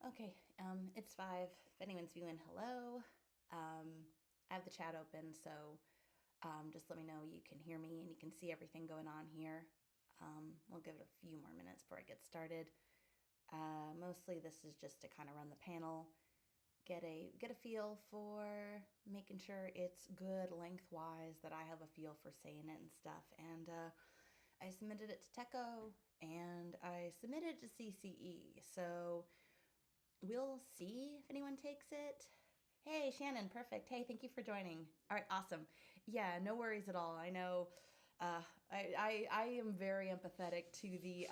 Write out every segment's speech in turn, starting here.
Okay, it's 5. If anyone's viewing, hello. I have the chat open, so just let me know you can hear me and you can see everything going on here. We'll give it a few more minutes before I get started. Mostly this is just to kind of run the panel, get a feel for making sure it's good lengthwise, that I have a feel for saying it and stuff. And I submitted it to Techo and I submitted it to CCE. So we'll see if anyone takes it. Hey, Shannon, perfect. Hey, thank you for joining. All right, awesome. Yeah, no worries at all. I know. I am very empathetic to the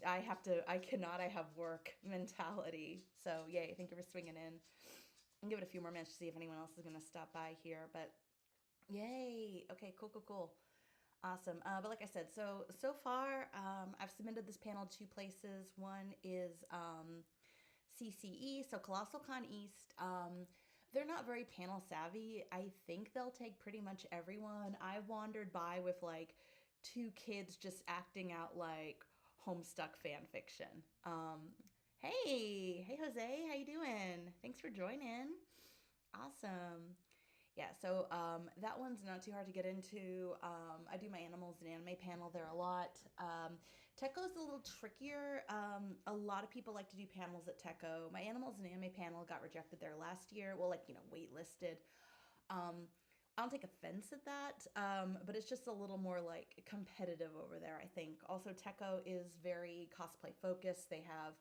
I have work mentality. So, yay, thank you for swinging in. I'll give it a few more minutes to see if anyone else is going to stop by here. But, yay. Okay, cool, cool, cool. Awesome. But like I said, so far, I've submitted this panel to two places. One is CCE, so Colossal Con East. They're not very panel savvy. I think they'll take pretty much everyone. I've wandered by with like two kids just acting out like Homestuck fan fiction. Hey Jose, how you doing? Thanks for joining. Awesome. Yeah, so that one's not too hard to get into. I do my animals and anime panel there a lot. Techo's a little trickier. A lot of people like to do panels at Techo. My animals and anime panel got rejected there last year. Well, like, waitlisted. I don't take offense at that, but it's just a little more like competitive over there, I think. Also, Techo is very cosplay focused. They have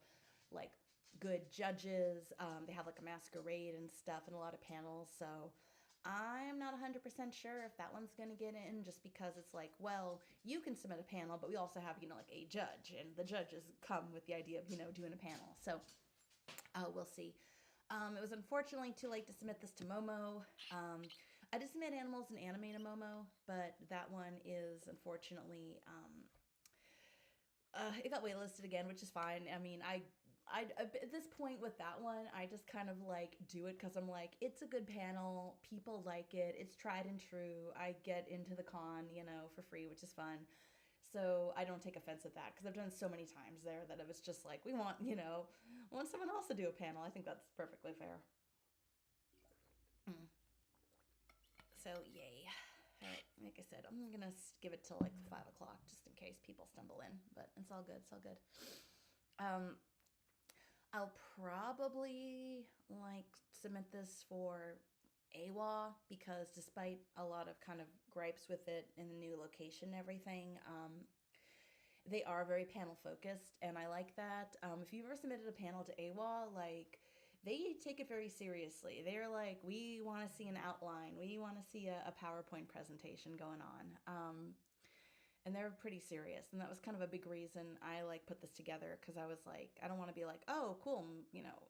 like good judges. They have like a masquerade and stuff and a lot of panels. So I'm not 100% sure if that one's going to get in, just because it's like, well, you can submit a panel, but we also have, like a judge, and the judges come with the idea of, doing a panel. So we'll see. It was unfortunately too late to submit this to Momo. I did submit animals and anime to Momo, but that one is unfortunately it got waitlisted again, which is fine. I mean, I at this point with that one, I just kind of like do it because I'm like, it's a good panel, people like it, it's tried and true. I get into the con, for free, which is fun. So I don't take offense at that because I've done so many times there that it was just like, we want someone else to do a panel. I think that's perfectly fair. So yay. All right, like I said, I'm gonna give it till like 5 o'clock just in case people stumble in, but it's all good. It's all good. Um, I'll probably like submit this for AWA because despite a lot of kind of gripes with it in the new location and everything, they are very panel focused, and I like that. If you've ever submitted a panel to AWA, like they take it very seriously. They're like, we want to see an outline, we want to see a PowerPoint presentation going on. And they're pretty serious, and that was kind of a big reason I like put this together, because I was like, I don't want to be like, oh cool,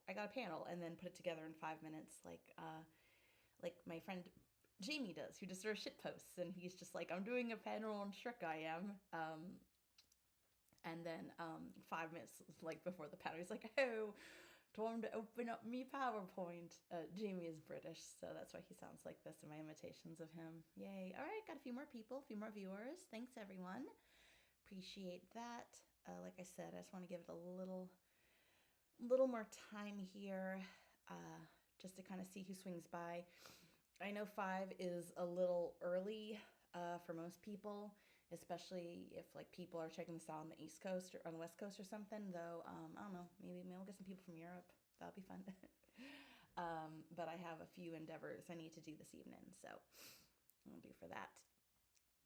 I got a panel and then put it together in 5 minutes, like my friend Jamie does, who just sort of shit posts, and he's just like, I'm doing a panel on Shrek, I am. And then 5 minutes like before the panel, he's like, "Oh, time to open up me PowerPoint." Jamie is British, so that's why he sounds like this in my imitations of him. Yay! All right, got a few more people, a few more viewers. Thanks everyone, appreciate that. Like I said, I just want to give it a little more time here, uh, just to kind of see who swings by. I know 5 is a little early for most people, especially if like people are checking this out on the East Coast or on the West Coast or something. Though I don't know, maybe we'll get some people from Europe. That'll be fun. But I have a few endeavors I need to do this evening, so I'll do for that.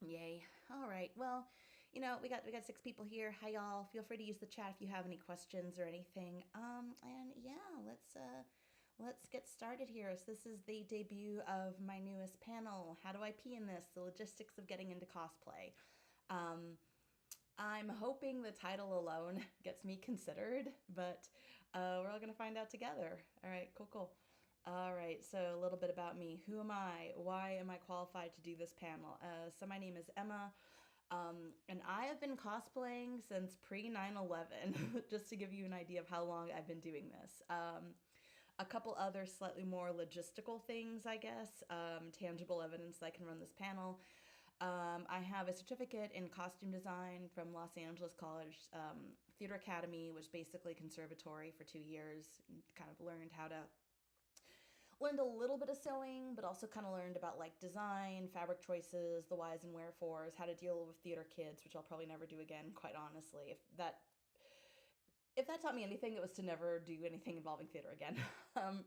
Yay. All right. Well, we got 6 people here. Hi y'all. Feel free to use the chat if you have any questions or anything. And yeah, let's get started here. So this is the debut of my newest panel. How do I pee in this? The logistics of getting into cosplay. Um I'm hoping the title alone gets me considered, but we're all gonna find out together. All right, cool, cool. All right, so a little bit about me. Who am I? Why am I qualified to do this panel? So my name is Emma, and I have been cosplaying since pre 9/11, just to give you an idea of how long I've been doing this. A couple other slightly more logistical things, I guess, tangible evidence that I can run this panel. I have a certificate in costume design from Los Angeles College theater academy, was basically conservatory for 2 years, and kind of learned a little bit of sewing, but also kind of learned about like design, fabric choices, the whys and wherefores, how to deal with theater kids, which I'll probably never do again, quite honestly. If that taught me anything, it was to never do anything involving theater again. um,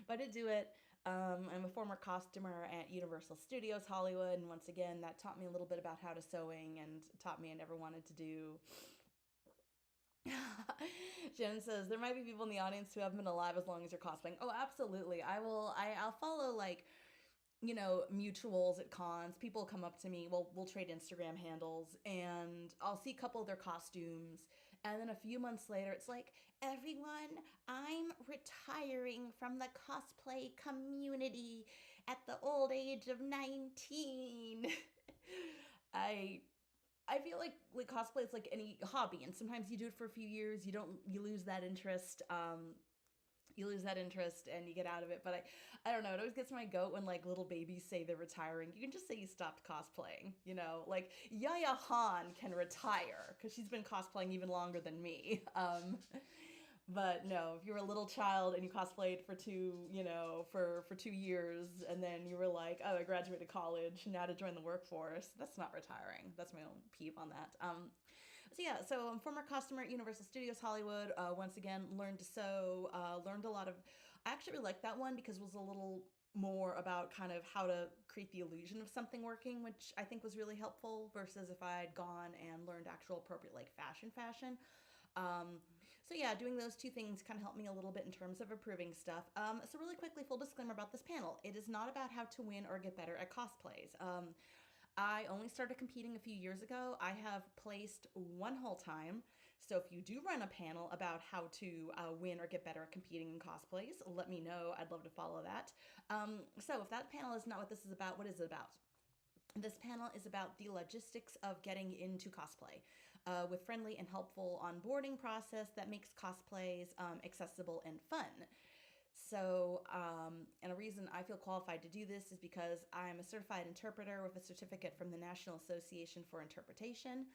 but I did do it. I'm a former costumer at Universal Studios Hollywood, and once again, that taught me a little bit about how to sewing and taught me I never wanted to do. Jen says there might be people in the audience who haven't been alive as long as you're cosplaying. Oh, absolutely. I will. I'll follow like mutuals at cons. People come up to me. We'll trade Instagram handles, and I'll see a couple of their costumes. And then a few months later, it's like, everyone, I'm retiring from the cosplay community at the old age of 19. I I feel like cosplay is like any hobby, and sometimes you do it for a few years, you lose that interest. You lose that interest and you get out of it. But I don't know. It always gets my goat when like little babies say they're retiring. You can just say you stopped cosplaying. Like Yaya Han can retire because she's been cosplaying even longer than me. But no, if you were a little child and you cosplayed for for 2 years, and then you were like, oh, I graduated college, now to join the workforce, that's not retiring. That's my own peeve on that. So I'm former costumer at Universal Studios Hollywood. Once again, learned to sew. Learned a lot of. I actually really liked that one because it was a little more about kind of how to create the illusion of something working, which I think was really helpful. Versus if I had gone and learned actual appropriate like fashion. Doing those two things kind of helped me a little bit in terms of improving stuff. So really quickly, full disclaimer about this panel: it is not about how to win or get better at cosplays. I only started competing a few years ago. I have placed one whole time. So if you do run a panel about how to win or get better at competing in cosplays, let me know. I'd love to follow that. So if that panel is not what this is about, what is it about? This panel is about the logistics of getting into cosplay with friendly and helpful onboarding process that makes cosplays accessible and fun. So, and a reason I feel qualified to do this is because I'm a certified interpreter with a certificate from the National Association for Interpretation.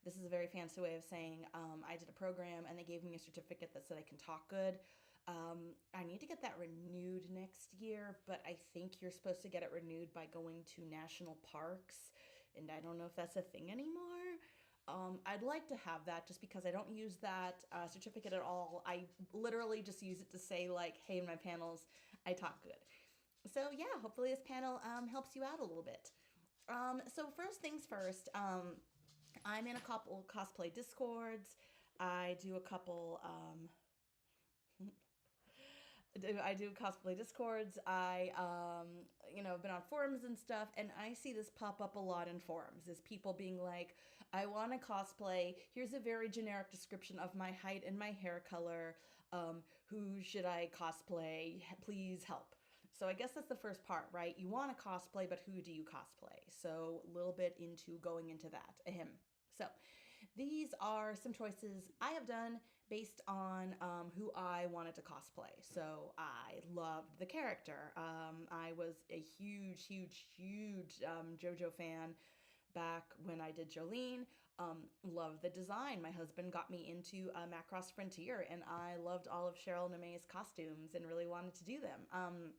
This is a very fancy way of saying I did a program and they gave me a certificate that said I can talk good. I need to get that renewed next year, but I think you're supposed to get it renewed by going to national parks, and I don't know if that's a thing anymore. I'd like to have that just because I don't use that certificate at all. I literally just use it to say like, hey, in my panels, I talk good. So yeah, hopefully this panel helps you out a little bit. So first things first, I'm in a couple cosplay discords. I do a couple I do cosplay discords. I've been on forums and stuff, and I see this pop up a lot in forums. Is people being like, I want to cosplay. Here's a very generic description of my height and my hair color. Who should I cosplay? Please help. So I guess that's the first part, right? You want to cosplay, but who do you cosplay? So a little bit into going into that. Ahem. So these are some choices I have done based on who I wanted to cosplay. So I loved the character. I was a huge JoJo fan back when I did Jolene. Loved the design. My husband got me into Macross Frontier, and I loved all of Cheryl Neme's costumes and really wanted to do them.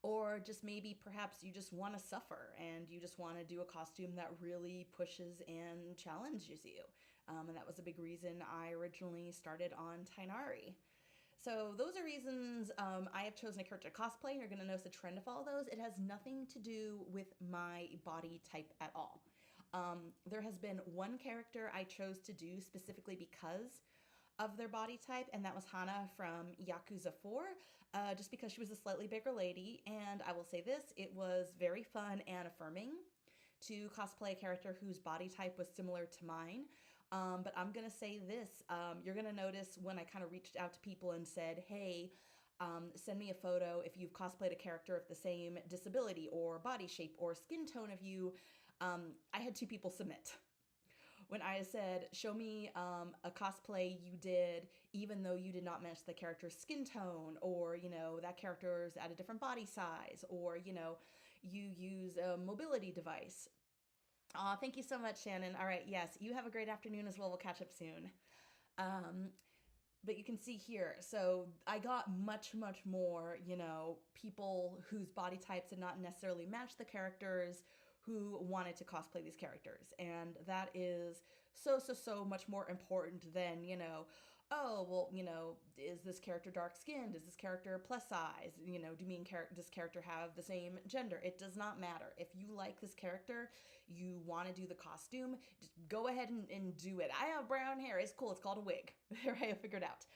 Or just maybe perhaps you just want to suffer and you just want to do a costume that really pushes and challenges you. And that was a big reason I originally started on Tainari. So those are reasons I have chosen a character cosplay. You're going to notice a trend of all those. It has nothing to do with my body type at all. There has been one character I chose to do specifically because of their body type, and that was Hana from Yakuza 4, just because she was a slightly bigger lady. And I will say this, it was very fun and affirming to cosplay a character whose body type was similar to mine. But I'm going to say this, you're going to notice when I kind of reached out to people and said, hey, send me a photo if you've cosplayed a character of the same disability or body shape or skin tone of you. I had 2 people submit. When I said, show me a cosplay you did, even though you did not match the character's skin tone, or, that character's at a different body size, or, you use a mobility device. Thank you so much, Shannon. All right, yes, you have a great afternoon as well. We'll catch up soon. Um, but you can see here, so I got much, much more, people whose body types did not necessarily match the characters who wanted to cosplay these characters. And that is so, so, so much more important than, oh, well, is this character dark skinned? Is this character plus size? Does character have the same gender? It does not matter. If you like this character, you want to do the costume, just go ahead and do it. I have brown hair. It's cool. It's called a wig. Right? I figured out.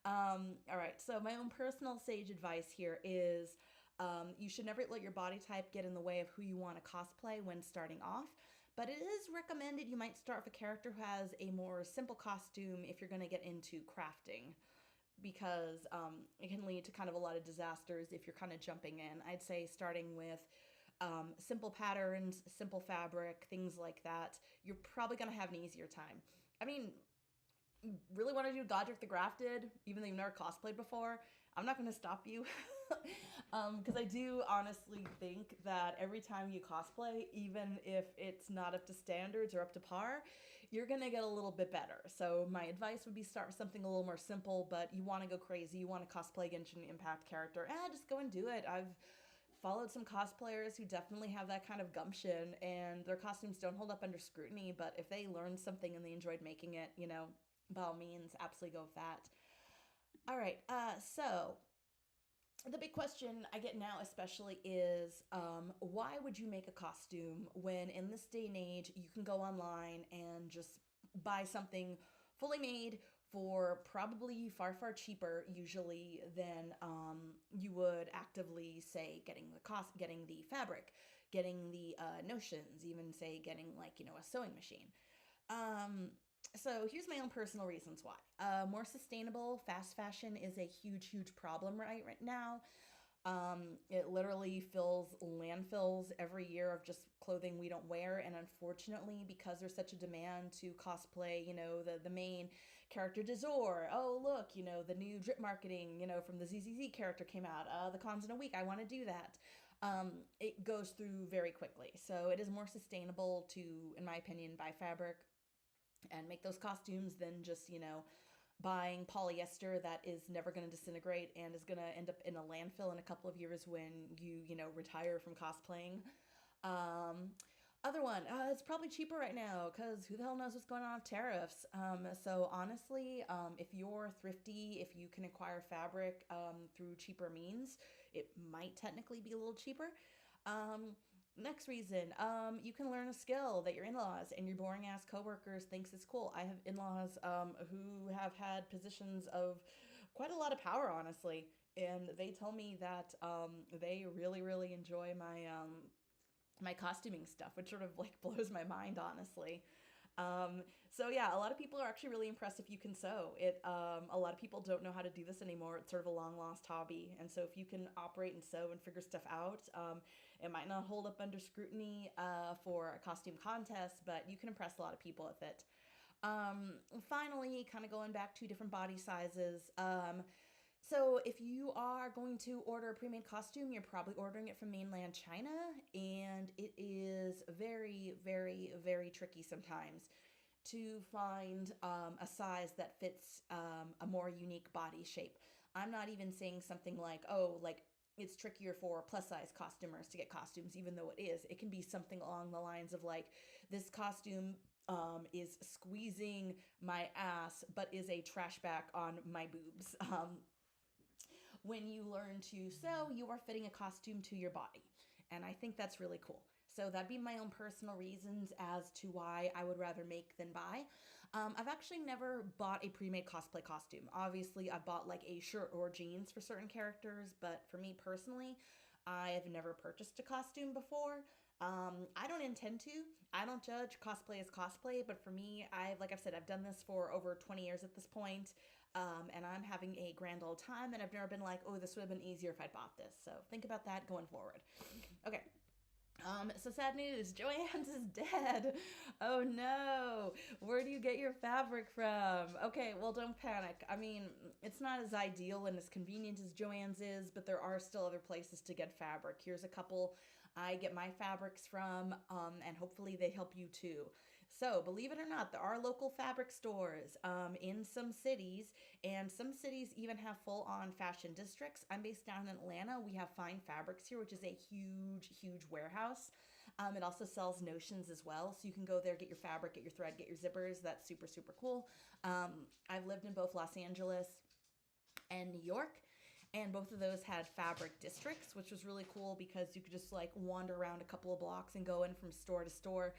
All right. So my own personal sage advice here is you should never let your body type get in the way of who you want to cosplay when starting off. But it is recommended you might start with a character who has a more simple costume if you're going to get into crafting, because it can lead to kind of a lot of disasters if you're kind of jumping in. I'd say starting with simple patterns, simple fabric, things like that, you're probably going to have an easier time. I mean, really want to do Godric the Grafted, even though you've never cosplayed before, I'm not going to stop you. Because I do honestly think that every time you cosplay, even if it's not up to standards or up to par, you're going to get a little bit better. So my advice would be start with something a little more simple, but you want to go crazy. You want to cosplay Genshin Impact character. Just go and do it. I've followed some cosplayers who definitely have that kind of gumption, and their costumes don't hold up under scrutiny, but if they learned something and they enjoyed making it, by all means, absolutely go with that. All right, so the big question I get now, especially, is why would you make a costume when in this day and age you can go online and just buy something fully made for probably far, far cheaper usually than you would actively say getting the fabric, getting the notions, even say getting a sewing machine. So here's my own personal reasons why. More sustainable, fast fashion is a huge, huge problem right now. It literally fills landfills every year of just clothing we don't wear. And unfortunately, because there's such a demand to cosplay, the main character du jour. Oh, look, the new drip marketing, from the ZZZ character came out. The con's in a week. I want to do that. It goes through very quickly. So it is more sustainable to, in my opinion, buy fabric and make those costumes than just, buying polyester that is never going to disintegrate and is going to end up in a landfill in a couple of years when you retire from cosplaying. Other one, it's probably cheaper right now because who the hell knows what's going on with tariffs. So honestly, if you're thrifty, if you can acquire fabric through cheaper means, it might technically be a little cheaper. Next reason, you can learn a skill that your in-laws and your boring ass coworkers thinks is cool. I have in-laws who have had positions of quite a lot of power, honestly, and they tell me that they really, really enjoy my costuming stuff, which sort of blows my mind, honestly. So yeah, a lot of people are actually really impressed if you can sew. A lot of people don't know how to do this anymore. It's sort of a long lost hobby. And so if you can operate and sew and figure stuff out, it might not hold up under scrutiny for a costume contest, but you can impress a lot of people with it. Finally, kind of going back to different body sizes. So if you are going to order a pre-made costume, you're probably ordering it from mainland China, and it is very, very, very tricky sometimes to find a size that fits a more unique body shape. I'm not even saying something like, oh, it's trickier for plus size costumers to get costumes, even though it is. It can be something along the lines of this costume is squeezing my ass, but is a trash bag on my boobs. When you learn to sew, you are fitting a costume to your body. And I think that's really cool. So that'd be my own personal reasons as to why I would rather make than buy. I've actually never bought a pre-made cosplay costume. Obviously, I've bought a shirt or jeans for certain characters, but for me personally, I have never purchased a costume before. I don't intend to. I don't judge. Cosplay is cosplay, but for me, like I've said, I've done this for over 20 years at this point. And I'm having a grand old time, and I've never been like, oh, this would have been easier if I'd bought this. So think about that going forward. Okay. So sad news, Joanne's is dead. Oh no, where do you get your fabric from? Okay, well, don't panic. I mean, it's not as ideal and as convenient as Joanne's is, but there are still other places to get fabric. Here's a couple I get my fabrics from, and hopefully they help you too. So, believe it or not, there are local fabric stores in some cities, and some cities even have full on fashion districts. I'm based down in Atlanta. We have Fine Fabrics here, which is a huge, huge warehouse. It also sells notions as well. So, you can go there, get your fabric, get your thread, get your zippers. That's super, super cool. I've lived in both Los Angeles and New York. And both of those had fabric districts, which was really cool because you could just like wander around a couple of blocks and go in from store to store.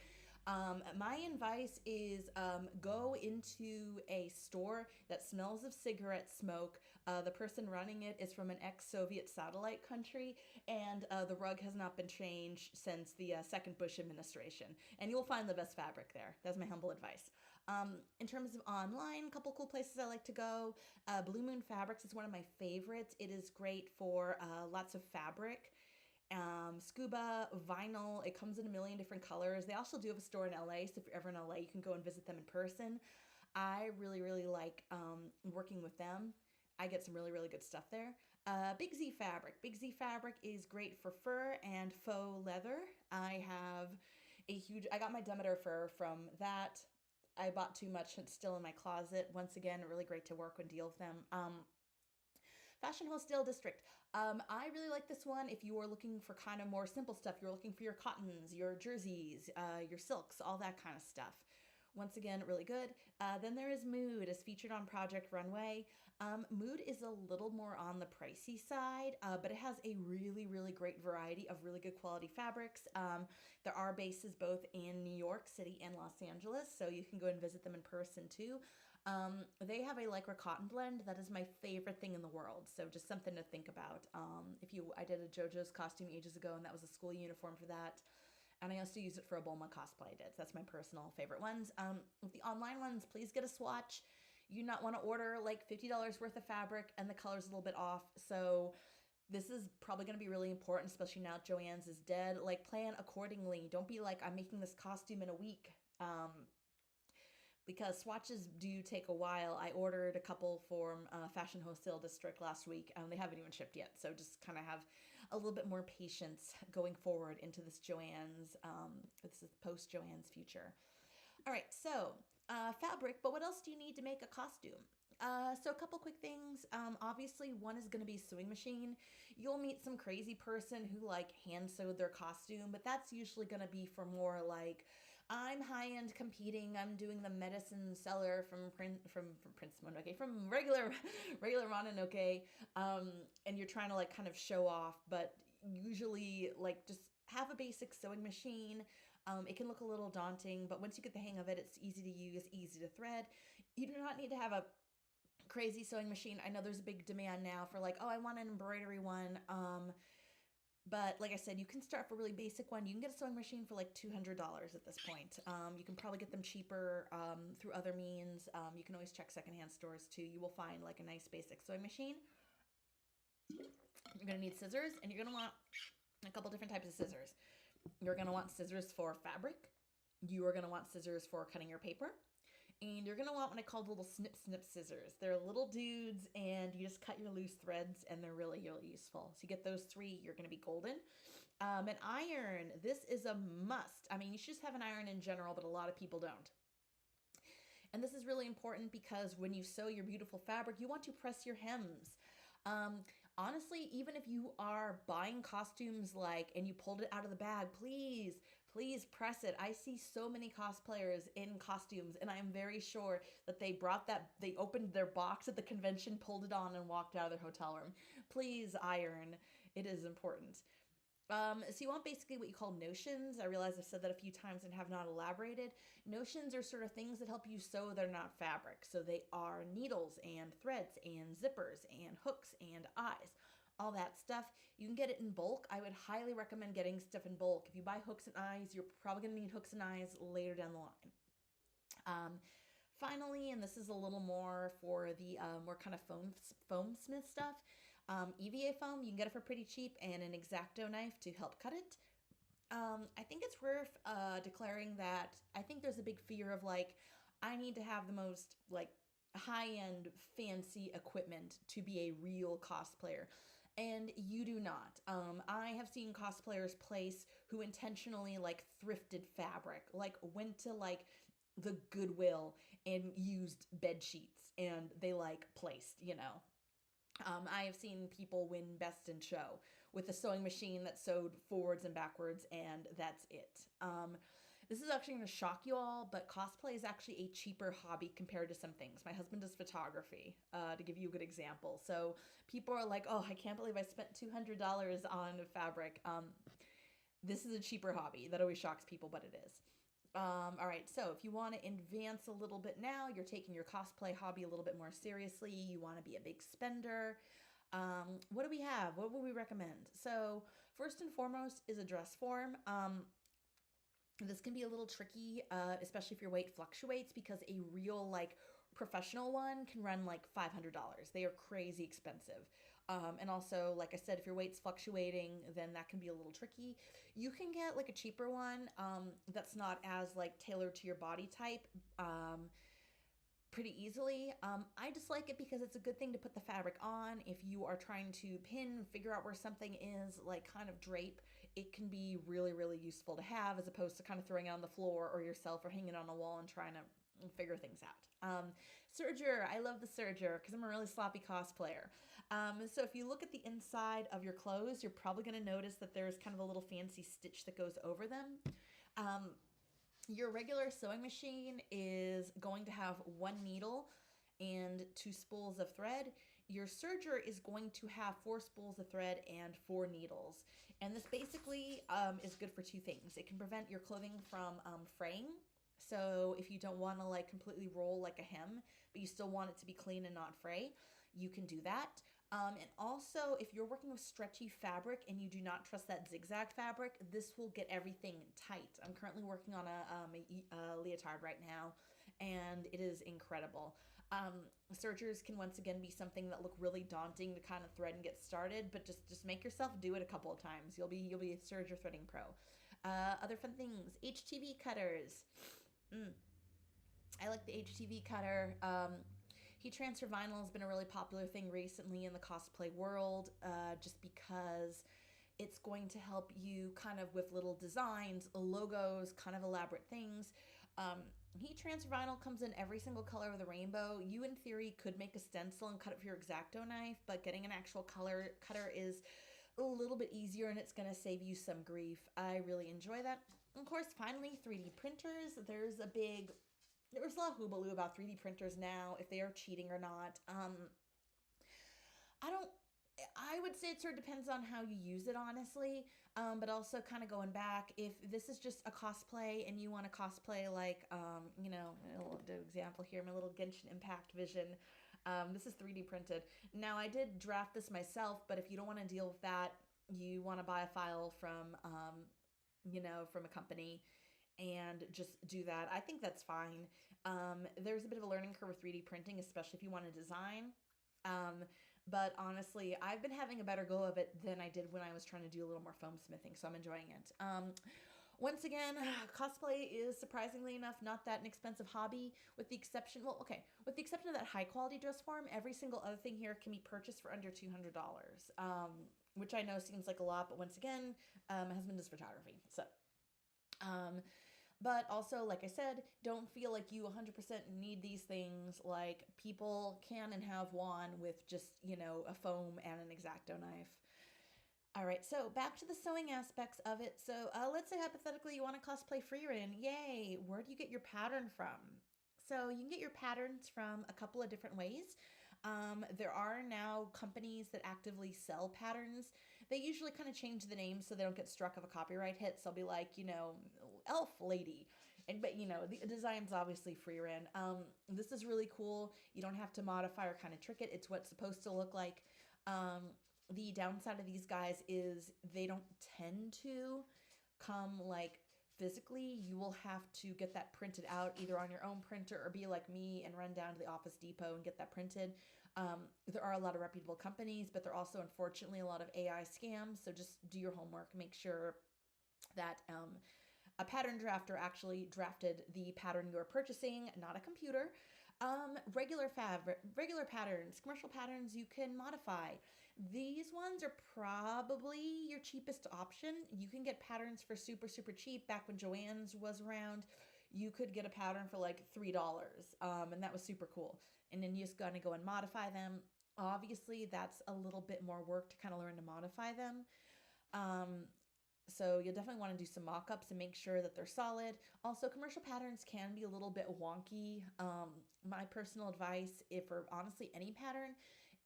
My advice is go into a store that smells of cigarette smoke. The person running it is from an ex Soviet satellite country, and the rug has not been changed since the second Bush administration. And you will find the best fabric there. That's my humble advice. In terms of online, a couple cool places I like to go. Blue Moon Fabrics is one of my favorites. It is great for lots of fabric. Scuba, vinyl, it comes in a million different colors. They also do have a store in LA, so if you're ever in LA, you can go and visit them in person. I really, really like working with them. I get some really, really good stuff there. Big Z Fabric. Big Z Fabric is great for fur and faux leather. I got my Demeter fur from that. I bought too much. It's still in my closet. Once again, really great to work and deal with them. Fashion Wholesale District. I really like this one if you are looking for kind of more simple stuff. You're looking for your cottons, your jerseys, your silks, all that kind of stuff. Once again, really good. Then there is Mood, as featured on Project Runway. Mood is a little more on the pricey side, but it has a really, really great variety of really good quality fabrics. There are bases both in New York City and Los Angeles, so you can go and visit them in person too. They have a lycra cotton blend that is my favorite thing in the world. So just something to think about. I did a JoJo's costume ages ago, and that was a school uniform for that. And I also use it for a Bulma cosplay I did. So that's my personal favorite ones. With the online ones, please get a swatch. You do not want to order like $50 worth of fabric and the color's a little bit off. So this is probably going to be really important, especially now Joann's is dead. Like, plan accordingly. Don't be like, I'm making this costume in a week. Because swatches do take a while. I ordered a couple from Fashion Wholesale District last week. They haven't even shipped yet. So just kind of have a little bit more patience going forward into this Joann's, this is post Joann's future. All right, so fabric, but what else do you need to make a costume? So a couple quick things. Obviously, one is going to be sewing machine. You'll meet some crazy person who like hand sewed their costume, but that's usually going to be for more like, I'm high end competing. I'm doing the medicine seller from Prince Mononoke, from regular Mononoke, and you're trying to like kind of show off. But usually, like, just have a basic sewing machine. It can look a little daunting, but once you get the hang of it, it's easy to use, easy to thread. You do not need to have a crazy sewing machine. I know there's a big demand now for like, oh, I want an embroidery one. But like I said, you can start for a really basic one. You can get a sewing machine for like $200 at this point. You can probably get them cheaper through other means. You can always check secondhand stores too. You will find like a nice basic sewing machine. You're going to need scissors, and you're going to want a couple different types of scissors. You're going to want scissors for fabric. You are going to want scissors for cutting your paper. And you're going to want what I call little snip scissors. They're little dudes, and you just cut your loose threads, and they're really, really useful. So you get those three, you're going to be golden. An iron, this is a must. I mean, you should just have an iron in general, but a lot of people don't. And this is really important because when you sew your beautiful fabric, you want to press your hems. Honestly, even if you are buying costumes and you pulled it out of the bag, please press it. I see so many cosplayers in costumes, and I am very sure that they opened their box at the convention, pulled it on, and walked out of their hotel room. Please iron. It is important. So you want basically what you call notions. I realize I've said that a few times and have not elaborated. Notions are sort of things that help you sew. They're not fabric. So they are needles and threads and zippers and hooks and eyes, all that stuff. You can get it in bulk. I would highly recommend getting stuff in bulk. If you buy hooks and eyes, you're probably going to need hooks and eyes later down the line. Finally, and this is a little more for the more kind of foam smith stuff, EVA foam, you can get it for pretty cheap, and an X-Acto knife to help cut it. I think it's worth declaring that I think there's a big fear of I need to have the most high-end fancy equipment to be a real cosplayer. and you do not. I have seen cosplayers place who intentionally like thrifted fabric, like went to like the Goodwill and used bed sheets and they like placed, you know. I have seen people win best in show with a sewing machine that sewed forwards and backwards, and that's it. This is actually going to shock you all, but cosplay is actually a cheaper hobby compared to some things. My husband does photography, to give you a good example. So people are like, oh, I can't believe I spent $200 on fabric. This is a cheaper hobby. That always shocks people, but it is. All right, so if you want to advance a little bit now, you're taking your cosplay hobby a little bit more seriously, you want to be a big spender. What do we have? What would we recommend? So, first and foremost is a dress form. This can be a little tricky, especially if your weight fluctuates, because a real, like, professional one can run like $500. They are crazy expensive. And also, like I said, if your weight's fluctuating, then that can be a little tricky. You can get like a cheaper one that's not as like tailored to your body type pretty easily. I just like it because it's a good thing to put the fabric on. If you are trying to pin, figure out where something is, like kind of drape, it can be really, really useful to have as opposed to kind of throwing it on the floor or yourself or hanging on a wall and trying to figure things out. Serger, I love the serger because I'm a really sloppy cosplayer. So if you look at the inside of your clothes, you're probably going to notice that there's kind of a little fancy stitch that goes over them. Your regular sewing machine is going to have one needle and two spools of thread. Your serger is going to have four spools of thread and four needles. And this basically is good for two things. It can prevent your clothing from fraying. So if you don't want to like completely roll like a hem, but you still want it to be clean and not fray, you can do that. And also, if you're working with stretchy fabric and you do not trust that zigzag fabric, this will get everything tight. I'm currently working on a leotard right now, and it is incredible. Sergers can once again be something that look really daunting to kind of thread and get started, but just make yourself do it a couple of times. You'll be a serger threading pro. Other fun things, HTV cutters. I like the HTV cutter. Heat transfer vinyl has been a really popular thing recently in the cosplay world, just because it's going to help you kind of with little designs, logos, kind of elaborate things. Heat transfer vinyl comes in every single color of the rainbow. You, in theory, could make a stencil and cut it with your X-Acto knife, but getting an actual color cutter is a little bit easier and it's going to save you some grief. I really enjoy that. Of course, finally, 3D printers. There's a lot of hullabaloo about 3D printers now, if they are cheating or not. I would say it sort of depends on how you use it, honestly. But also kind of going back, if this is just a cosplay and you want to cosplay like, a little example here, my little Genshin Impact vision. This is 3D printed. Now, I did draft this myself, but if you don't want to deal with that, you want to buy a file from, from a company and just do that. I think that's fine. There's a bit of a learning curve with 3D printing, especially if you want to design. But honestly, I've been having a better go of it than I did when I was trying to do a little more foam smithing, so I'm enjoying it. Once again, cosplay is surprisingly enough not that an expensive hobby, with the exception of that high quality dress form. Every single other thing here can be purchased for under $200, which I know seems like a lot, but once again, my husband does photography, so. But also, like I said, don't feel like you 100% need these things. Like, people can and have won with just, a foam and an X-Acto knife. All right, so back to the sewing aspects of it. So let's say hypothetically you want to cosplay Freerin. Yay! Where do you get your pattern from? So you can get your patterns from a couple of different ways. There are now companies that actively sell patterns. They usually kind of change the name so they don't get struck of a copyright hit. So they'll be like, Elf Lady. But the design's obviously Freerin. This is really cool. You don't have to modify or kind of trick it. It's what's supposed to look like. The downside of these guys is they don't tend to come like physically. You will have to get that printed out either on your own printer or be like me and run down to the Office Depot and get that printed. There are a lot of reputable companies, but there are also, unfortunately, a lot of AI scams. So just do your homework. Make sure that a pattern drafter actually drafted the pattern you're purchasing, not a computer. Regular patterns, commercial patterns you can modify. These ones are probably your cheapest option. You can get patterns for super, super cheap. Back when Joann's was around, you could get a pattern for like $3, and that was super cool. And then you just gotta go and modify them. Obviously, that's a little bit more work to kind of learn to modify them. Um, so you'll definitely want to do some mock-ups and make sure that they're solid. Also, commercial patterns can be a little bit wonky. My personal advice, if for honestly any pattern,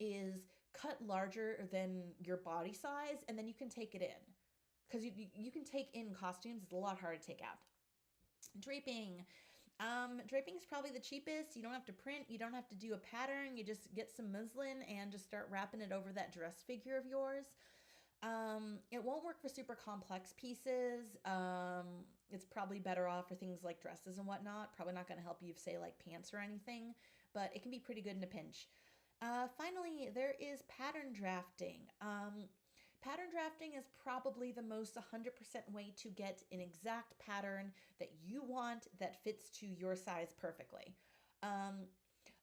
is cut larger than your body size, and then you can take it in. Because you can take in costumes, it's a lot harder to take out. Draping. Draping is probably the cheapest. You don't have to print, you don't have to do a pattern. You just get some muslin and just start wrapping it over that dress figure of yours. It won't work for super complex pieces. It's probably better off for things like dresses and whatnot. Probably not going to help you, say, like pants or anything, but it can be pretty good in a pinch. Finally, there is pattern drafting. Pattern drafting is probably the most 100% way to get an exact pattern that you want that fits to your size perfectly. Um,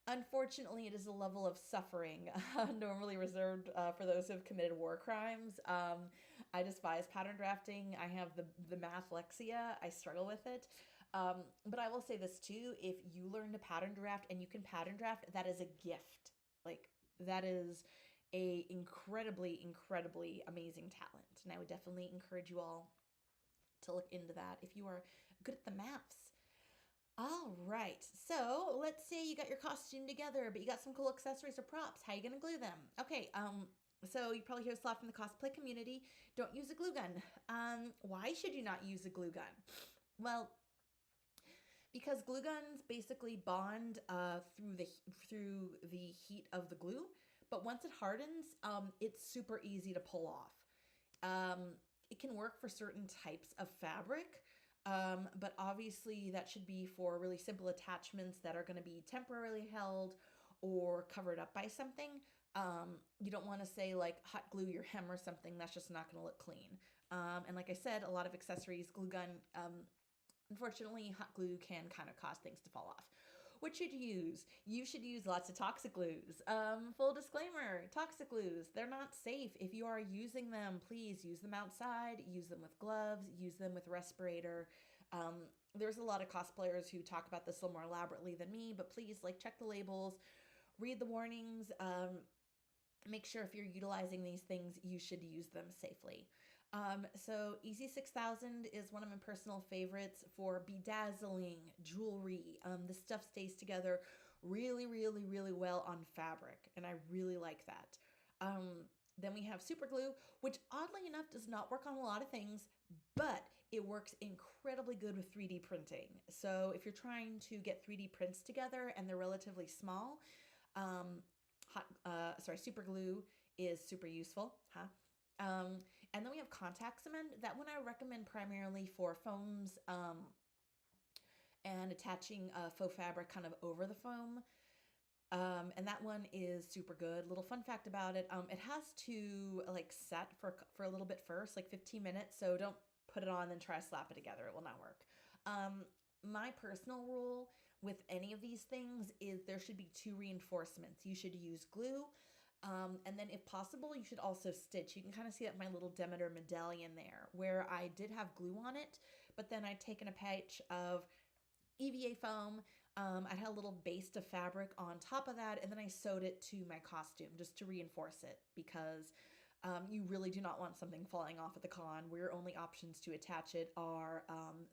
Unfortunately, it is a level of suffering normally reserved for those who have committed war crimes. I despise pattern drafting. I have the mathlexia. I struggle with it. But I will say this too: if you learn to pattern draft and you can pattern draft, that is a gift. Like that is a incredibly, incredibly amazing talent, and I would definitely encourage you all to look into that if you are good at the maths. All right. So let's say you got your costume together, but you got some cool accessories or props. How are you gonna glue them? Okay. So you probably hear this a lot from the cosplay community. Don't use a glue gun. Why should you not use a glue gun? Well, because glue guns basically bond through the heat of the glue, but once it hardens, it's super easy to pull off. It can work for certain types of fabric, but obviously that should be for really simple attachments that are going to be temporarily held or covered up by something. You don't want to say like hot glue your hem or something. That's just not going to look clean. And like I said, a lot of accessories, glue gun, unfortunately, hot glue can kind of cause things to fall off. What should you use? You should use lots of toxic glues. Full disclaimer, toxic glues, they're not safe. If you are using them, please use them outside, use them with gloves, use them with respirator. There's a lot of cosplayers who talk about this a little more elaborately than me, but please like check the labels, read the warnings, make sure if you're utilizing these things, you should use them safely. So Easy 6000 is one of my personal favorites for bedazzling jewelry. This stuff stays together really, really, really well on fabric, and I really like that. Then we have super glue, which oddly enough does not work on a lot of things, but it works incredibly good with 3D printing. So if you're trying to get 3D prints together and they're relatively small, super glue is super useful, huh? And then we have contact cement. That one I recommend primarily for foams and attaching faux fabric kind of over the foam. And that one is super good. Little fun fact about it: it has to like set for a little bit first, like 15 minutes. So don't put it on and then try to slap it together. It will not work. My personal rule with any of these things is there should be two reinforcements. You should use glue. And then if possible, you should also stitch. You can kind of see that my little Demeter medallion there, where I did have glue on it, but then I'd taken a patch of EVA foam. I had a little base of fabric on top of that, and then I sewed it to my costume just to reinforce it because you really do not want something falling off at the con, where your only options to attach it are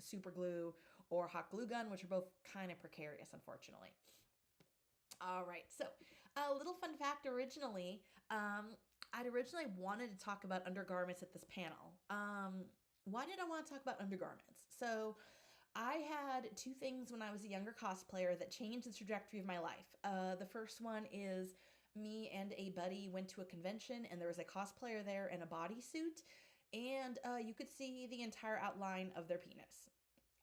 super glue or hot glue gun, which are both kind of precarious, unfortunately. All right, so a little fun fact originally, I'd originally wanted to talk about undergarments at this panel. Why did I want to talk about undergarments? So I had two things when I was a younger cosplayer that changed the trajectory of my life. The first one is me and a buddy went to a convention and there was a cosplayer there in a bodysuit, and you could see the entire outline of their penis.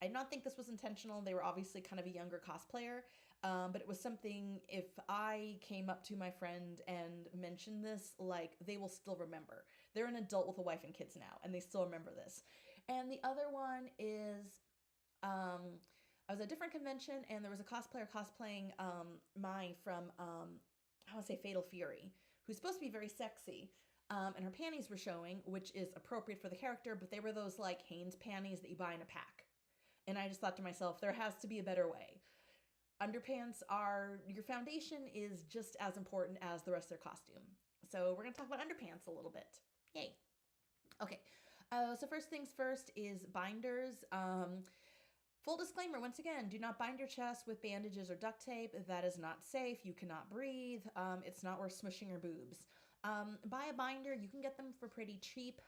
I did not think this was intentional. They were obviously kind of a younger cosplayer, but it was something, if I came up to my friend and mentioned this, like, they will still remember. They're an adult with a wife and kids now, and they still remember this. And the other one is I was at a different convention, and there was a cosplayer cosplaying Mai from I want to say Fatal Fury, who's supposed to be very sexy. And her panties were showing, which is appropriate for the character, but they were those like Hanes panties that you buy in a pack. And I just thought to myself, there has to be a better way. Underpants are, your foundation is just as important as the rest of their costume. So we're going to talk about underpants a little bit. Yay. Okay. So first things first is binders. Full disclaimer, once again, do not bind your chest with bandages or duct tape. That is not safe. You cannot breathe. It's not worth smushing your boobs. Buy a binder. You can get them for pretty cheap.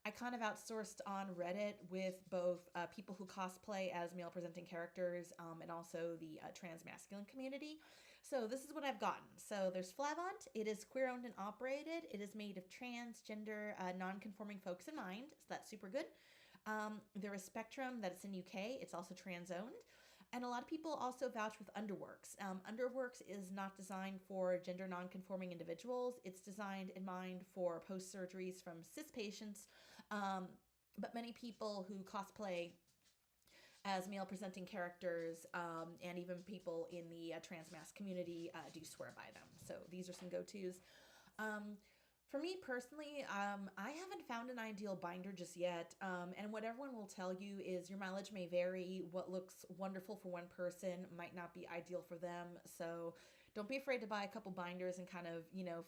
I kind of outsourced on Reddit with both people who cosplay as male presenting characters and also the trans masculine community. So this is what I've gotten. So there's Flavant. It is queer owned and operated. It is made of transgender, non-conforming folks in mind. So that's super good. There is Spectrum, that it's in UK. It's also trans owned. And a lot of people also vouch with Underworks. Underworks is not designed for gender non-conforming individuals. It's designed in mind for post-surgeries from cis patients. But many people who cosplay as male presenting characters and even people in the trans mass community do swear by them. So these are some go-tos. For me personally, I haven't found an ideal binder just yet. And what everyone will tell you is your mileage may vary. What looks wonderful for one person might not be ideal for them. So don't be afraid to buy a couple binders and kind of,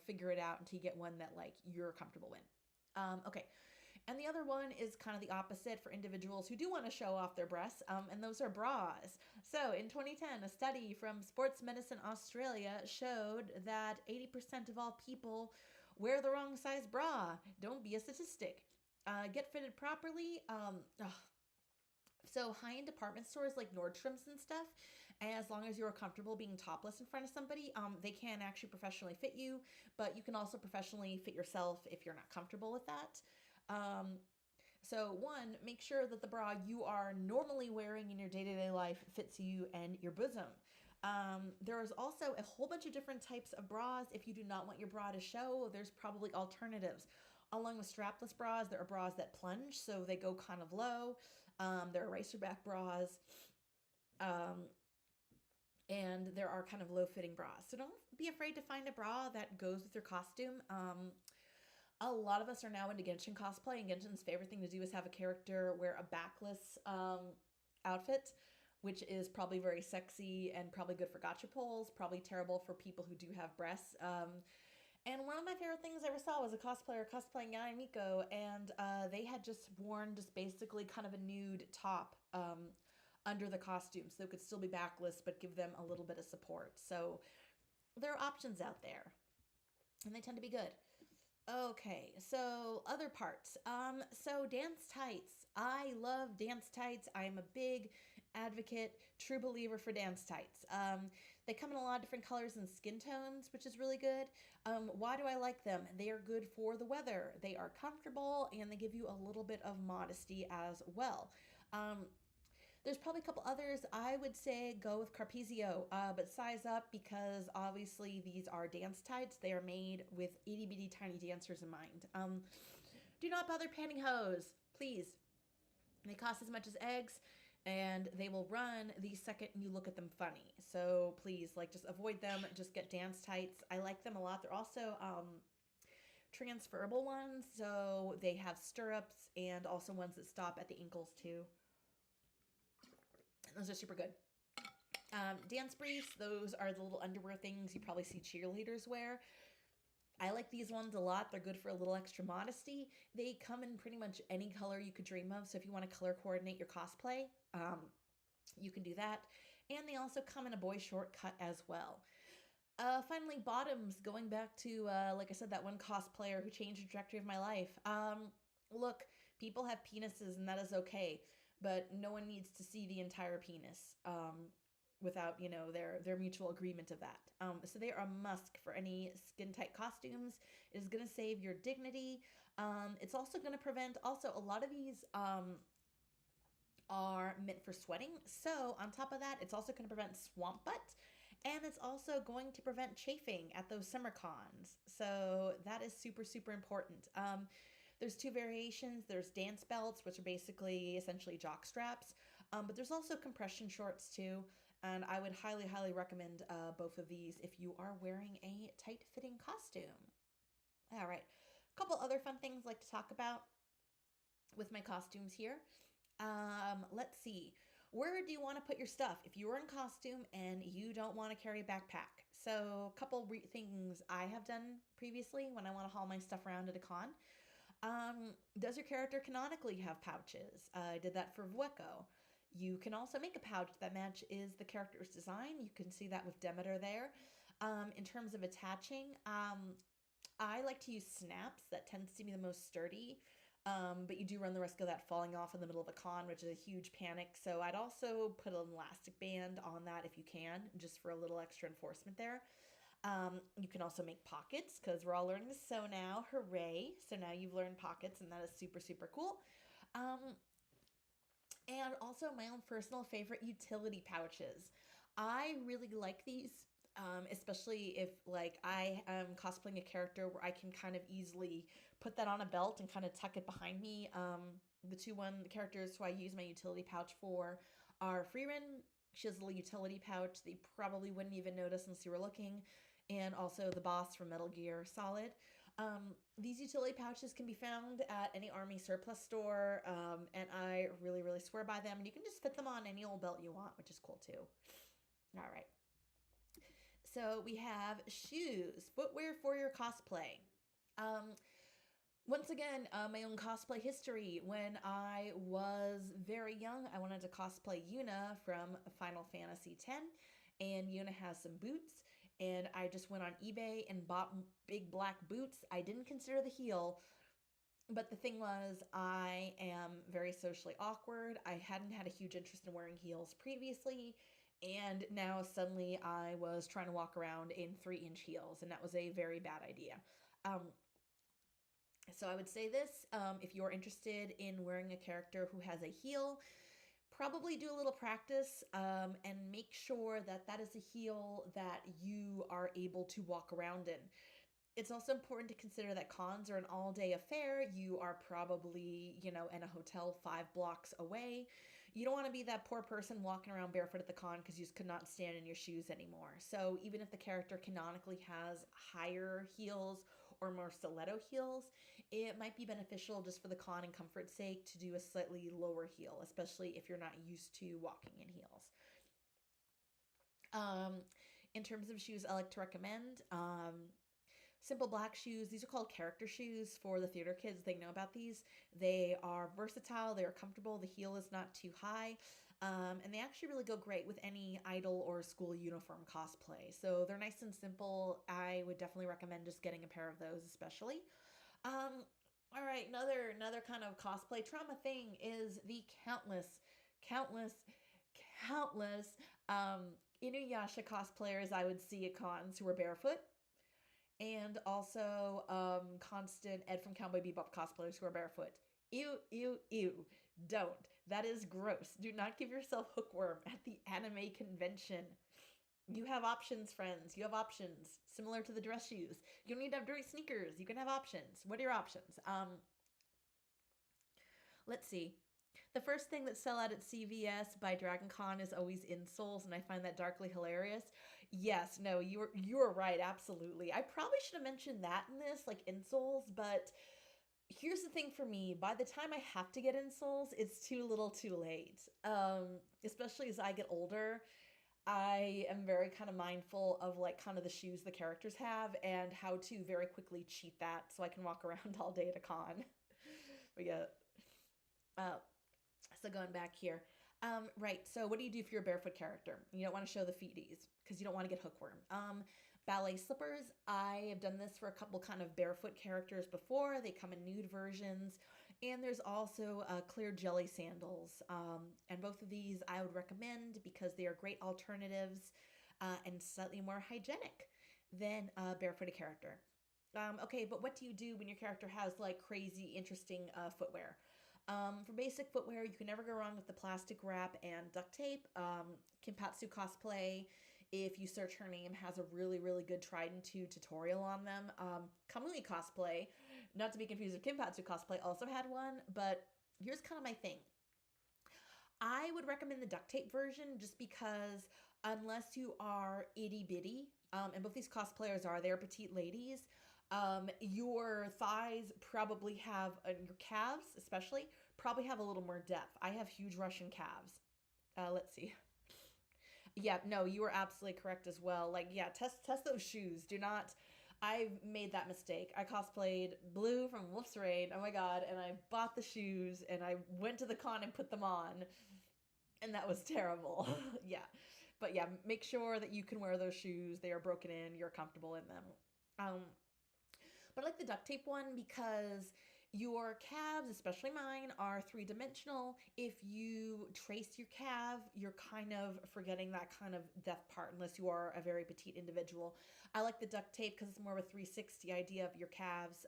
figure it out until you get one that like you're comfortable in. Okay. And the other one is kind of the opposite for individuals who do want to show off their breasts, and those are bras. So in 2010, a study from Sports Medicine Australia showed that 80% of all people wear the wrong size bra. Don't be a statistic. Get fitted properly. So high-end department stores like Nordstrom's and stuff, as long as you're comfortable being topless in front of somebody, they can actually professionally fit you, but you can also professionally fit yourself if you're not comfortable with that. So one, make sure that the bra you are normally wearing in your day-to-day life fits you and your bosom. There is also a whole bunch of different types of bras. If you do not want your bra to show, there's probably alternatives. Along with strapless bras, there are bras that plunge, so they go kind of low. There are racerback bras. And there are kind of low-fitting bras. So don't be afraid to find a bra that goes with your costume. A lot of us are now into Genshin cosplay, and Genshin's favorite thing to do is have a character wear a backless outfit, which is probably very sexy and probably good for gacha poles, probably terrible for people who do have breasts. And one of my favorite things I ever saw was a cosplayer cosplaying Yae Miko, and they had just worn just basically kind of a nude top under the costume, so it could still be backless, but give them a little bit of support. So there are options out there, and they tend to be good. Okay, so other parts. So dance tights. I love dance tights. I'm a big advocate, true believer for dance tights. They come in a lot of different colors and skin tones, which is really good. Why do I like them? They are good for the weather. They are comfortable, and they give you a little bit of modesty as well. There's probably a couple others. I would say go with Carpezio, but size up because obviously these are dance tights. They are made with itty bitty tiny dancers in mind. Do not bother pantyhose, please. They cost as much as eggs, and they will run the second you look at them funny. So please, just avoid them. Just get dance tights. I like them a lot. They're also transferable ones, so they have stirrups and also ones that stop at the ankles too. Those are super good. Dance briefs, those are the little underwear things you probably see cheerleaders wear. I like these ones a lot. They're good for a little extra modesty. They come in pretty much any color you could dream of. So if you want to color coordinate your cosplay, you can do that. And they also come in a boy short cut as well. Finally, bottoms, going back to, like I said, that one cosplayer who changed the trajectory of my life. Look, people have penises and that is okay. But no one needs to see the entire penis without, their mutual agreement of that. So they are a must for any skin-tight costumes. It is going to save your dignity. It's also going to prevent, a lot of these are meant for sweating. So on top of that, it's also going to prevent swamp butt. And it's also going to prevent chafing at those summer cons. So that is super, super important. There's two variations. There's dance belts, which are basically essentially jock straps. But there's also compression shorts too. And I would highly, highly recommend both of these if you are wearing a tight fitting costume. All right. A couple other fun things I like to talk about with my costumes here. Let's see. Where do you want to put your stuff if you are in costume and you don't want to carry a backpack? So, a couple things I have done previously when I want to haul my stuff around at a con. Does your character canonically have pouches? I did that for Vueko. You can also make a pouch that matches the character's design. You can see that with Demeter there. In terms of attaching, I like to use snaps. That tends to be the most sturdy. But you do run the risk of that falling off in the middle of a con, which is a huge panic. So I'd also put an elastic band on that if you can, just for a little extra enforcement there. You can also make pockets because we're all learning to sew now. Hooray! So now you've learned pockets, and that is super, super cool. Um, and also my own personal favorite utility pouches. I really like these, especially if like I am cosplaying a character where I can kind of easily put that on a belt and kind of tuck it behind me. The characters who I use my utility pouch for are Freerin. She has a little utility pouch that you probably wouldn't even notice unless you were looking, and also the boss from Metal Gear Solid. These utility pouches can be found at any army surplus store, and I really, really swear by them. And you can just fit them on any old belt you want, which is cool too. All right. So we have shoes, footwear for your cosplay. Um, Once again, my own cosplay history. When I was very young, I wanted to cosplay Yuna from Final Fantasy X, and Yuna has some boots. And I just went on eBay and bought big black boots. I didn't consider the heel, but the thing was, I am very socially awkward. I hadn't had a huge interest in wearing heels previously. And now suddenly I was trying to walk around in 3-inch heels, and that was a very bad idea. Um, so I would say this, if you're interested in wearing a character who has a heel, probably do a little practice, and make sure that that is a heel that you are able to walk around in. It's also important to consider that cons are an all-day affair. You are probably, in a hotel 5 blocks away. You don't want to be that poor person walking around barefoot at the con because you just could not stand in your shoes anymore. So even if the character canonically has higher heels or more stiletto heels, it might be beneficial just for the con and comfort's sake to do a slightly lower heel, especially if you're not used to walking in heels. Um, in terms of shoes I like to recommend, simple black shoes. These are called character shoes for the theater kids. They know about these. They are versatile. They are comfortable. The heel is not too high. And they actually really go great with any idol or school uniform cosplay. So they're nice and simple. I would definitely recommend just getting a pair of those, especially. Um, all right, another kind of cosplay trauma thing is the countless, countless Inuyasha cosplayers I would see at cons who are barefoot, and also constant Ed from Cowboy Bebop cosplayers who are barefoot. Ew, ew, ew. Don't. That is gross. Do not give yourself hookworm at the anime convention. You have options, friends. You have options. Similar to the dress shoes. You don't need to have dirty sneakers. You can have options. What are your options? Let's see. The first thing that sell out at CVS by Dragon Con is always insoles, and I find that darkly hilarious. Yes, no, you're right, absolutely. I probably should have mentioned that in this, like insoles, but here's the thing for me. By the time I have to get insoles, it's too little too late. Especially as I get older, I am very kind of mindful of like kind of the shoes the characters have and how to very quickly cheat that so I can walk around all day at a con. But yeah. Uh, so going back here. Right, so what do you do if you're a barefoot character? You don't want to show the feeties because you don't want to get hookworm. Ballet slippers. I have done this for a couple kind of barefoot characters before. They come in nude versions. And there's also clear jelly sandals. And both of these I would recommend because they are great alternatives and slightly more hygienic than a barefooted character. Okay, but what do you do when your character has like crazy, interesting footwear? For basic footwear, you can never go wrong with the plastic wrap and duct tape. Kimpatsu Cosplay, if you search her name, has a really, really good tried and true tutorial on them. Kamui Cosplay, not to be confused with Kimpatsu Cosplay, also had one, but here's kind of my thing. I would recommend the duct tape version just because unless you are itty bitty, and both these cosplayers are, they're petite ladies. Your thighs probably have, your calves especially, probably have a little more depth. I have huge Russian calves. Let's see. Yeah, no, you are absolutely correct as well. Like, yeah, test those shoes. Do not. I've made that mistake. I cosplayed Blue from Wolf's Raid. Oh my god! And I bought the shoes, and I went to the con and put them on, and that was terrible. Yeah, but yeah, make sure that you can wear those shoes. They are broken in. You're comfortable in them. Um, but I like the duct tape one because your calves, especially mine, are three-dimensional. If you trace your calf, you're kind of forgetting that kind of depth part unless you are a very petite individual. I like the duct tape because it's more of a 360 idea of your calves.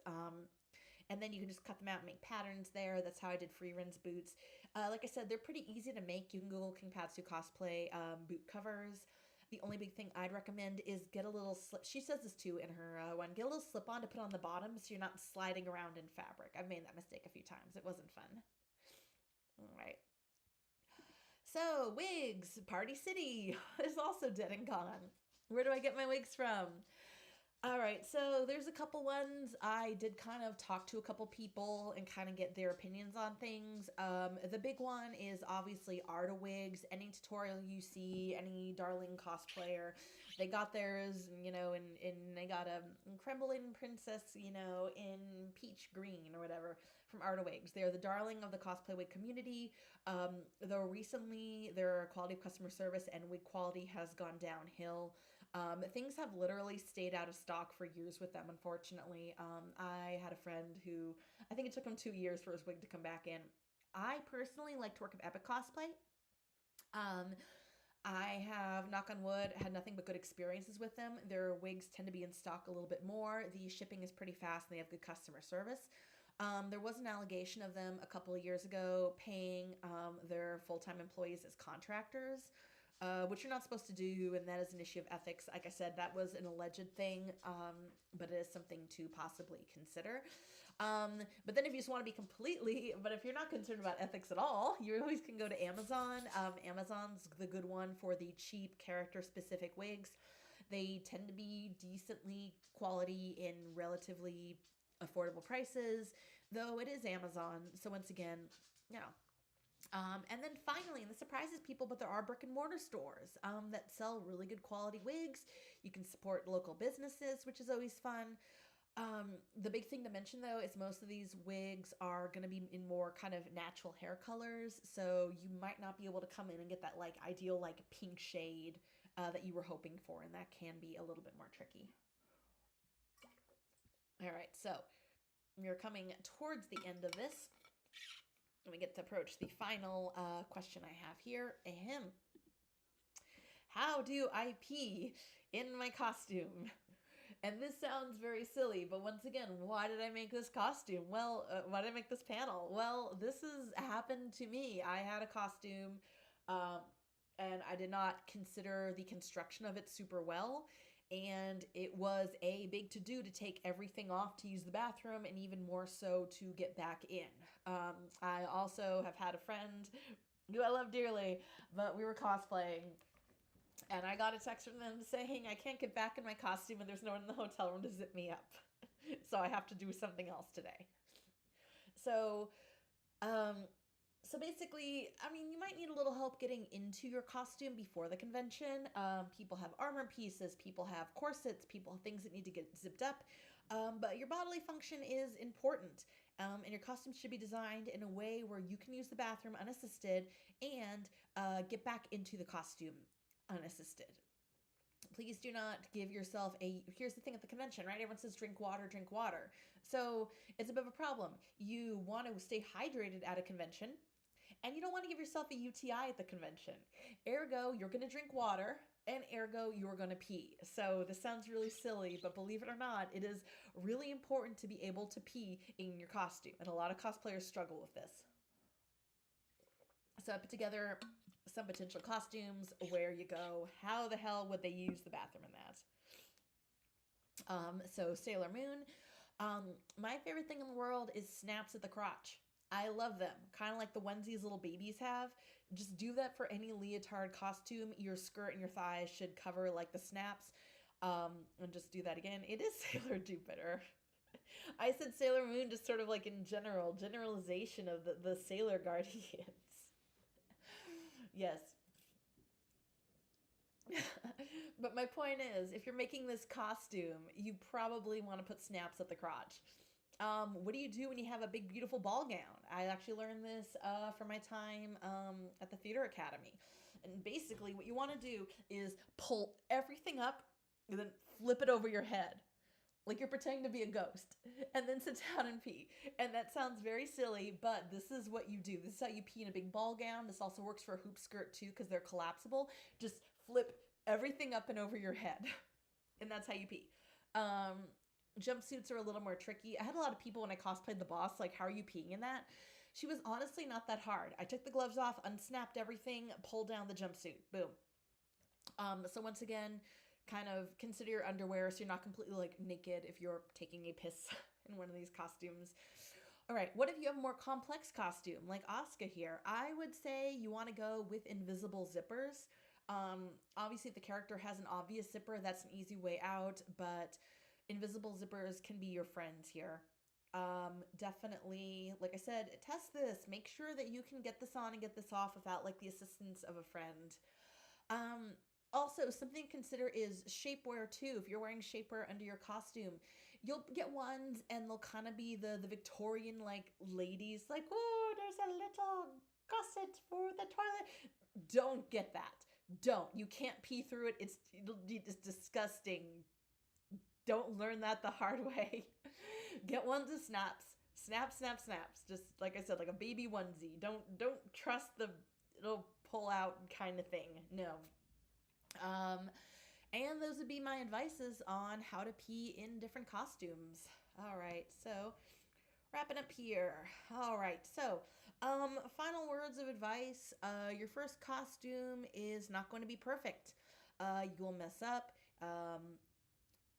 And then you can just cut them out and make patterns there. That's how I did Free Ren's boots. Like I said, they're pretty easy to make. You can Google King Patsu cosplay boot covers. The only big thing I'd recommend is get a little slip. She says this too in her one. Get a little slip on to put on the bottom so you're not sliding around in fabric. I've made that mistake a few times. It wasn't fun. All right. So, wigs. Party City is also dead and gone. Where do I get my wigs from? All right, so there's a couple ones. I did kind of talk to a couple people and kind of get their opinions on things. The big one is obviously Arta Wigs. Any tutorial you see, any darling cosplayer, they got theirs, and they got a Kremlin princess, in peach green or whatever from Arta Wigs. They're the darling of the cosplay wig community. Though recently their quality of customer service and wig quality has gone downhill. Things have literally stayed out of stock for years with them, unfortunately. I had a friend who, I think it took him 2 years for his wig to come back in. I personally like to work with Epic Cosplay. Um, I have, knock on wood, had nothing but good experiences with them. Their wigs tend to be in stock a little bit more. The shipping is pretty fast and they have good customer service. There was an allegation of them a couple of years ago paying their full-time employees as contractors, which you're not supposed to do, and that is an issue of ethics. Like I said, that was an alleged thing, but it is something to possibly consider. But then if you just want to be but if you're not concerned about ethics at all, you always can go to Amazon. Amazon's the good one for the cheap character-specific wigs. They tend to be decently quality in relatively affordable prices, though it is Amazon. So once again, you know, and then finally, and this surprises people, but there are brick and mortar stores that sell really good quality wigs. You can support local businesses, which is always fun. The big thing to mention though is most of these wigs are going to be in more kind of natural hair colors, so you might not be able to come in and get that like ideal like pink shade that you were hoping for, and that can be a little bit more tricky. All right, so we're coming towards the end of this. We get to approach the final question I have here. Ahem. How do I pee in my costume? And this sounds very silly, but once again, why did I make this costume? Well, why did I make this panel? Well, this has happened to me. I had a costume, and I did not consider the construction of it super well. And it was a big to-do to take everything off to use the bathroom, and even more so to get back in. I also have had a friend who I love dearly, but we were cosplaying, and I got a text from them saying I can't get back in my costume and there's no one in the hotel room to zip me up. So I have to do something else today. So, basically, I mean, you might need a little help getting into your costume before the convention. People have armor pieces, people have corsets, people have things that need to get zipped up. But your bodily function is important. And your costume should be designed in a way where you can use the bathroom unassisted and get back into the costume unassisted. Please do not give yourself here's the thing at the convention, right? Everyone says drink water, drink water. So it's a bit of a problem. You want to stay hydrated at a convention, and you don't want to give yourself a UTI at the convention. Ergo, you're going to drink water, and ergo, you're going to pee. So this sounds really silly, but believe it or not, it is really important to be able to pee in your costume, and a lot of cosplayers struggle with this. So I put together some potential costumes, where you go, how the hell would they use the bathroom in that? So Sailor Moon. My favorite thing in the world is snaps at the crotch. I love them. Kind of like the onesies little babies have. Just do that for any leotard costume. Your skirt and your thighs should cover like the snaps. And just do that again. It is Sailor Jupiter. I said Sailor Moon just sort of like in general, generalization of the Sailor Guardians. Yes. But my point is, if you're making this costume, you probably want to put snaps at the crotch. What do you do when you have a big, beautiful ball gown? I actually learned this from my time at the theater academy. And basically, what you want to do is pull everything up and then flip it over your head. Like you're pretending to be a ghost, and then sit down and pee. And that sounds very silly, but this is what you do. This is how you pee in a big ball gown. This also works for a hoop skirt too, because they're collapsible. Just flip everything up and over your head, and that's how you pee. Jumpsuits are a little more tricky. I had a lot of people when I cosplayed the boss, like, how are you peeing in that? She was honestly not that hard. I took the gloves off, unsnapped everything, pulled down the jumpsuit. Boom. So once again, kind of consider your underwear so you're not completely like naked if you're taking a piss in one of these costumes. All right, what if you have a more complex costume like Asuka here? I would say you want to go with invisible zippers. Obviously, if the character has an obvious zipper, that's an easy way out, but invisible zippers can be your friends here. Definitely, like I said, test this. Make sure that you can get this on and get this off without like the assistance of a friend. Um, Also, something to consider is shapewear too. If you're wearing shapewear under your costume, you'll get ones and they'll kind of be the Victorian like ladies, like, oh, there's a little gusset for the toilet. Don't get that. Don't. You can't pee through it. It's disgusting. Don't learn that the hard way. Get ones of snaps. Snap, snap, snaps. Just like I said, like a baby onesie. Don't trust the it'll pull out kind of thing. No. And those would be my advices on how to pee in different costumes. All right, so wrapping up here. All right, so final words of advice. Your first costume is not going to be perfect. You'll mess up.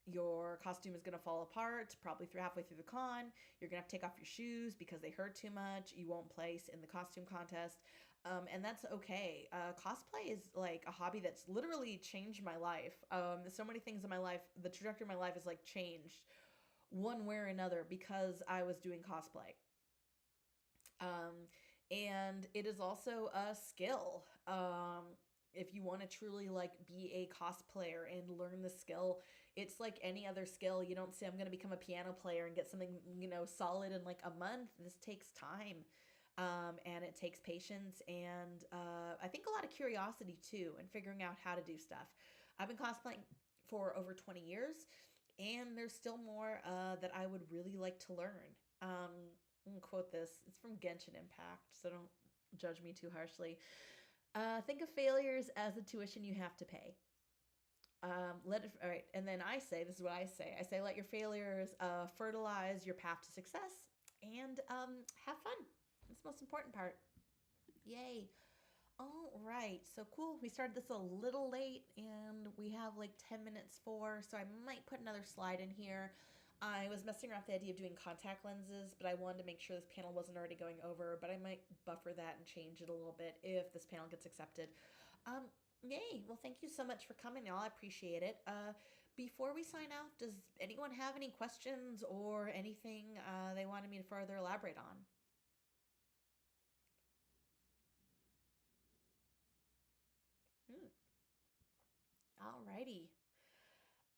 Your costume is going to fall apart probably through halfway through the con. You're going to have to take off your shoes because they hurt too much. You won't place in the costume contest. And that's okay. Cosplay is like a hobby that's literally changed my life. There's so many things in my life. The trajectory of my life is like changed one way or another because I was doing cosplay. And it is also a skill. If you want to truly like be a cosplayer and learn the skill, it's like any other skill. You don't say I'm going to become a piano player and get something, solid in like a month. This takes time. And it takes patience and I think a lot of curiosity too, and figuring out how to do stuff. I've been cosplaying for over 20 years, and there's still more that I would really like to learn. I'm gonna quote this. It's from Genshin Impact, so don't judge me too harshly. Think of failures as a tuition you have to pay. All right, and then I say, this is what I say. I say, let your failures fertilize your path to success, and have fun. That's the most important part. Yay. All right. So cool. We started this a little late and we have like 10 minutes for, so I might put another slide in here. I was messing around with the idea of doing contact lenses, but I wanted to make sure this panel wasn't already going over, but I might buffer that and change it a little bit if this panel gets accepted. Yay. Well, thank you so much for coming, y'all. I appreciate it. Before we sign out, does anyone have any questions or anything they wanted me to further elaborate on? Hmm. Alrighty.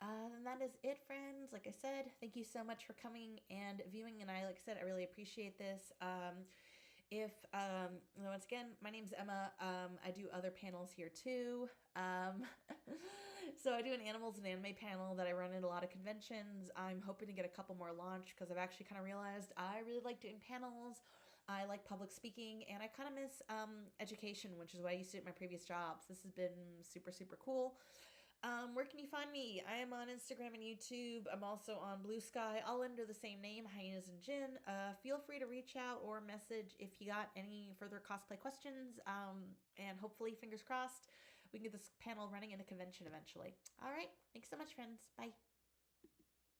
And that is it, friends. Like I said, thank you so much for coming and viewing. And like I said, I really appreciate this. If once again, my name's Emma. I do other panels here too. So I do an animals and anime panel that I run at a lot of conventions. I'm hoping to get a couple more launched because I've actually kind of realized I really like doing panels. I like public speaking, and I kind of miss education, which is what I used to do at my previous jobs. This has been super, super cool. Where can you find me? I am on Instagram and YouTube. I'm also on Blue Sky, all under the same name, Hyenas and Jin. Feel free to reach out or message if you got any further cosplay questions. And hopefully, fingers crossed, we can get this panel running in a convention eventually. All right. Thanks so much, friends. Bye.